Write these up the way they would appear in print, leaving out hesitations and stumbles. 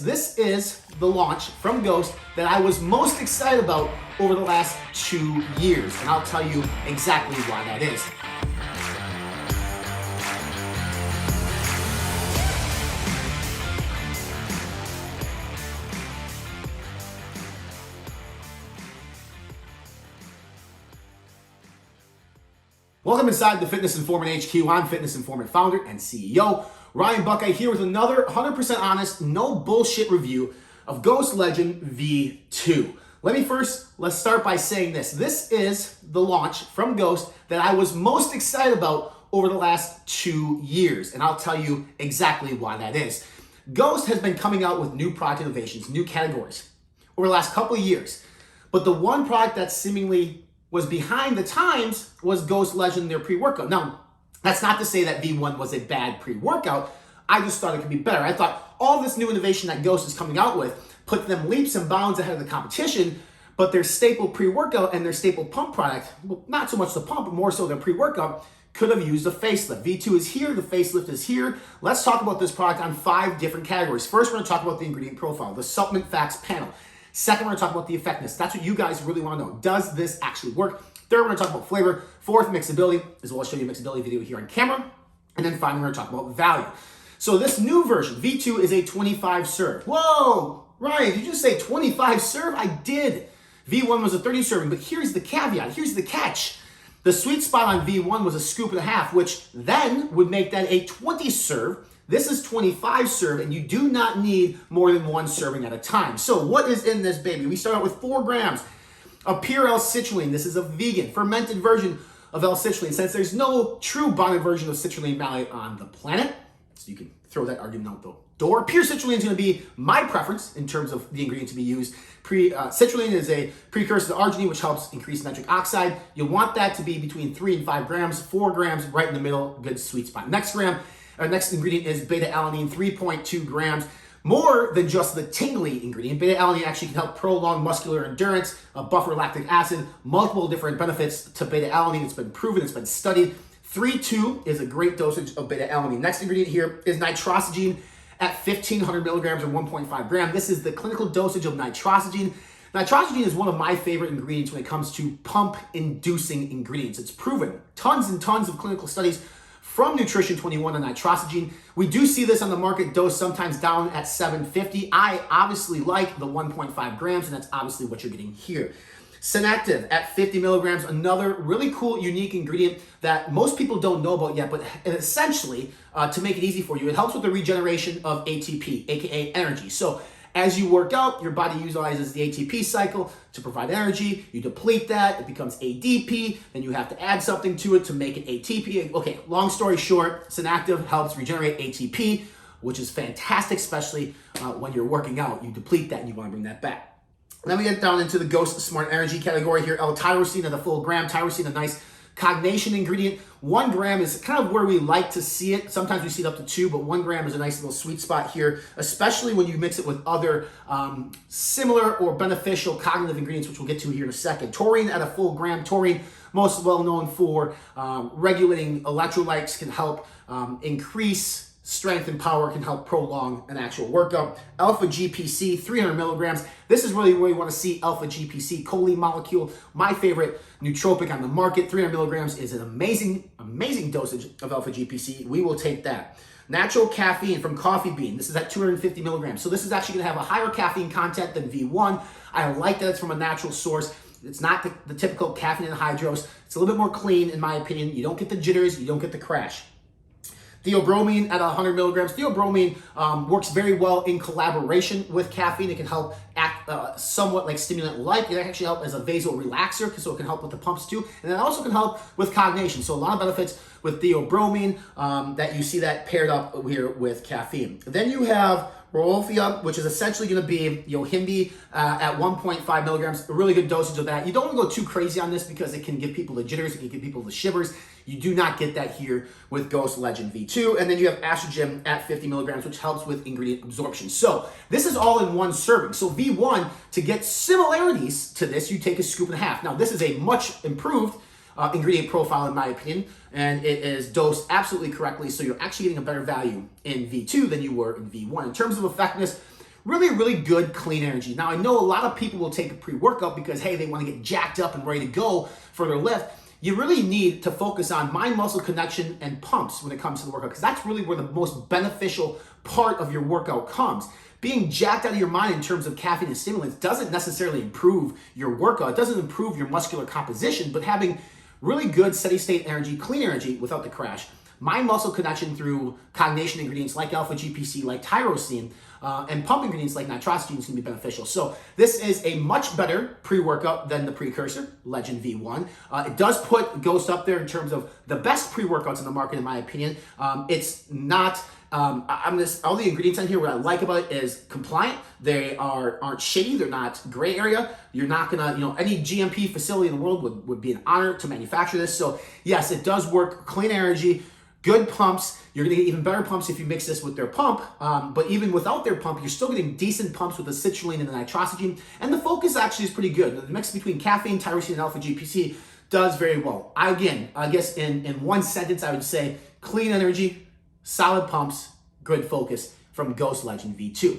This is the launch from Ghost that I was most excited about over the last 2 years, and I'll tell you exactly why that is. Welcome inside the Fitness Informant HQ. I'm Fitness Informant founder and CEO Ryan Buckeye here with another 100% honest, no bullshit review of Ghost Legend V2. Let's start by saying this. This is the launch from Ghost that I was most excited about over the last 2 years, and I'll tell you exactly why that is. Ghost has been coming out with new product innovations, new categories over the last couple of years, but the one product that seemingly was behind the times was Ghost Legend, their pre-workout. Now, that's not to say that V1 was a bad pre-workout. I just thought it could be better. I thought all this new innovation that Ghost is coming out with put them leaps and bounds ahead of the competition, but their staple pre-workout and their staple pump product, well, not so much the pump, but more so their pre-workout, could have used a facelift. V2 is here, the facelift is here. Let's talk about this product on 5 different categories. First, we're gonna talk about the ingredient profile, the supplement facts panel. Second, we're gonna talk about the effectiveness. That's what you guys really wanna know. Does this actually work? Third, we're gonna talk about flavor. Fourth, mixability, as well as show you a mixability video here on camera. And then finally, we're gonna talk about value. So this new version, V2, is a 25 serve. Whoa, Ryan, did you just say 25 serve? I did. V1 was a 30 serving, but here's the caveat, here's the catch. The sweet spot on V1 was a scoop and a half, which then would make that a 20 serve. This is 25 serve, and you do not need more than 1 serving at a time. So what is in this baby? We start out with 4 grams of pure L-citrulline. This is a vegan, fermented version of L-citrulline, since there's no true bonded version of citrulline malate on the planet. So you can throw that argument out the door. Pure citrulline is going to be my preference in terms of the ingredient to be used. Citrulline is a precursor to arginine, which helps increase nitric oxide. You want that to be between 3 and 5 grams, 4 grams right in the middle, good sweet spot. Next ingredient is beta-alanine, 3.2 grams. More than just the tingly ingredient, beta-alanine actually can help prolong muscular endurance, buffer lactic acid, multiple different benefits to beta-alanine. It's been proven, it's been studied. 3.2 is a great dosage of beta-alanine. Next ingredient here is nitrosogene at 1,500 milligrams or 1.5 gram. This is the clinical dosage of nitrosogene. Nitrosogene is one of my favorite ingredients when it comes to pump-inducing ingredients. It's proven. Tons and tons of clinical studies from Nutrition 21 on nitrosogene. We do see this on the market dose sometimes down at 750. I obviously like the 1.5 grams, and that's obviously what you're getting here. Synactive at 50 milligrams, another really cool, unique ingredient that most people don't know about yet, but essentially, to make it easy for you, it helps with the regeneration of ATP, aka energy. So as you work out, your body utilizes the ATP cycle to provide energy. You deplete that, it becomes ADP, then you have to add something to it to make it ATP. Okay, long story short, Synactive helps regenerate ATP, which is fantastic, especially when you're working out. You deplete that and you want to bring that back. And then we get down into the Ghost Smart Energy category here. L-tyrosine at a full gram. Tyrosine, a nice cognation ingredient. 1 gram is kind of where we like to see it. Sometimes we see it up to 2, but 1 gram is a nice little sweet spot here, especially when you mix it with other similar or beneficial cognitive ingredients, which we'll get to here in a second. Taurine at a full gram. Taurine, most well known for regulating electrolytes, can help increase strength and power, can help prolong an actual workout. Alpha GPC, 300 milligrams. This is really where you want to see alpha GPC, choline molecule, my favorite nootropic on the market. 300 milligrams is an amazing, amazing dosage of alpha GPC. We will take that. Natural caffeine from coffee bean. This is at 250 milligrams. So this is actually going to have a higher caffeine content than V1. I like that it's from a natural source. It's not the typical caffeine anhydrous. It's a little bit more clean, in my opinion. You don't get the jitters, you don't get the crash. Theobromine at 100 milligrams. Theobromine works very well in collaboration with caffeine. It can help act somewhat like stimulant-like. It can actually help as a vasal relaxer, so it can help with the pumps too. And it also can help with cognition. So a lot of benefits with theobromine that you see that paired up here with caffeine. Then you have Rolfia, which is essentially going to be Yohimbi at 1.5 milligrams, a really good dosage of that. You don't want to go too crazy on this because it can give people the jitters, it can give people the shivers. You do not get that here with Ghost Legend V2. And then you have estrogen at 50 milligrams, which helps with ingredient absorption. So this is all in 1 serving. So V1, to get similarities to this, you take a scoop and a half. Now, this is a much improved ingredient profile in my opinion, and it is dosed absolutely correctly, so you're actually getting a better value in V2 than you were in V1. In terms of effectiveness, really, really good clean energy. Now, I know a lot of people will take a pre-workout because, hey, they want to get jacked up and ready to go for their lift. You really need to focus on mind-muscle connection and pumps when it comes to the workout, because that's really where the most beneficial part of your workout comes. Being jacked out of your mind in terms of caffeine and stimulants doesn't necessarily improve your workout. It doesn't improve your muscular composition, but having really good steady state energy, clean energy without the crash, mind muscle connection through combination ingredients like alpha GPC, like tyrosine, and pump ingredients like nitrosamine can be beneficial. So this is a much better pre-workout than the precursor, Legend V1. It does put Ghost up there in terms of the best pre-workouts in the market, in my opinion. It's not, all the ingredients on here, what I like about it is compliant. They aren't shady. They're not gray area. You're not gonna, any GMP facility in the world would be an honor to manufacture this. So yes, it does work. Clean energy, good pumps. You're gonna get even better pumps if you mix this with their pump, but even without their pump, you're still getting decent pumps with the citrulline and the nitrosamine, and the focus actually is pretty good. The mix between caffeine, tyrosine, and alpha GPC does very well. I guess in one sentence, I would say clean energy, solid pumps, good focus from Ghost Legend V2.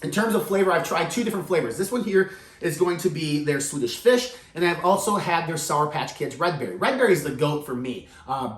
In terms of flavor, I've tried 2 different flavors. This one here is going to be their Swedish Fish, and I've also had their Sour Patch Kids Red Berry. Red Berry is the GOAT for me.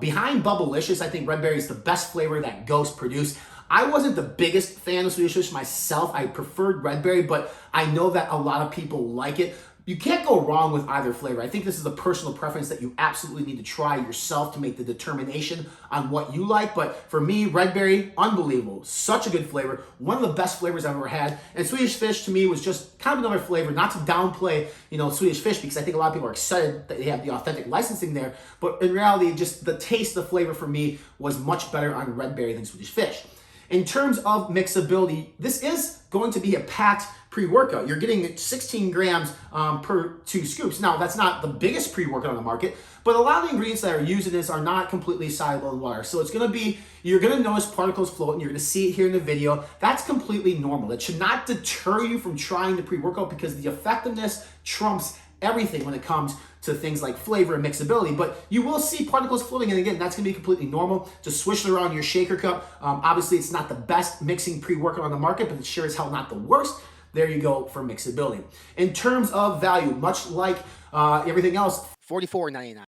Behind Bubblicious, I think Red Berry is the best flavor that Ghost produced. I wasn't the biggest fan of Swedish Fish myself. I preferred Red Berry, but I know that a lot of people like it. You can't go wrong with either flavor. I think this is a personal preference that you absolutely need to try yourself to make the determination on what you like. But for me, Red Berry, unbelievable. Such a good flavor. One of the best flavors I've ever had. And Swedish Fish to me was just kind of another flavor, not to downplay, Swedish Fish, because I think a lot of people are excited that they have the authentic licensing there. But in reality, just the taste, the flavor for me was much better on Red Berry than Swedish Fish. In terms of mixability, this is going to be a packed pre-workout. You're getting 16 grams per 2 scoops. Now, that's not the biggest pre-workout on the market, but a lot of the ingredients that are used in this are not completely soluble in water. So it's going to be, you're going to notice particles floating. You're going to see it here in the video. That's completely normal. It should not deter you from trying the pre-workout, because the effectiveness trumps everything when it comes to things like flavor and mixability. But you will see particles floating, and again, that's gonna be completely normal. Just swish it around your shaker cup. Obviously, it's not the best mixing pre-workout on the market, but it's sure as hell not the worst. There you go for mixability. In terms of value, much like everything else, $44.99.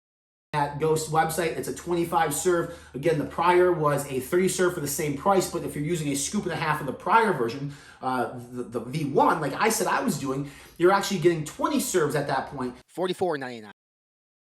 At Ghost website, it's a 25 serve. Again, the prior was a 30 serve for the same price, but if you're using a scoop and a half of the prior version, the V1, like I said I was doing, you're actually getting 20 serves at that point, $44.99.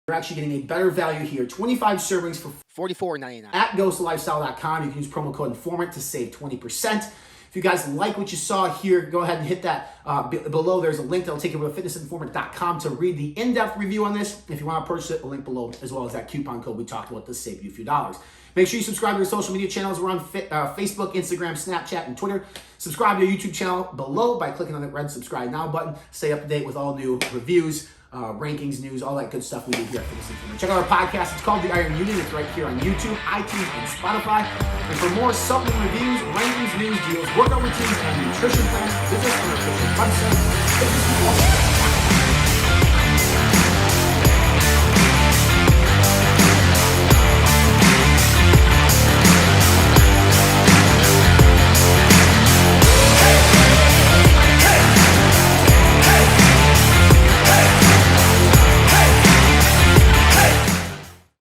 You're actually getting a better value here, 25 servings for $44.99. At ghostlifestyle.com, you can use promo code INFORMANT to save 20%. If you guys like what you saw here, go ahead and hit that below. There's a link that'll take you to fitnessinformant.com to read the in-depth review on this. If you want to purchase it, a link below, as well as that coupon code we talked about to save you a few dollars. Make sure you subscribe to our social media channels. We're on Facebook, Instagram, Snapchat, and Twitter. Subscribe to our YouTube channel below by clicking on the red subscribe now button. Stay up to date with all new reviews, rankings, news, all that good stuff we do here at Fitness Informant. Check out our podcast. It's called The Iron Union. It's right here on YouTube, iTunes, and Spotify. And for more supplement reviews, rankings, news, deals, workout routines, and nutrition plans, visit our official website, Fitness Informant.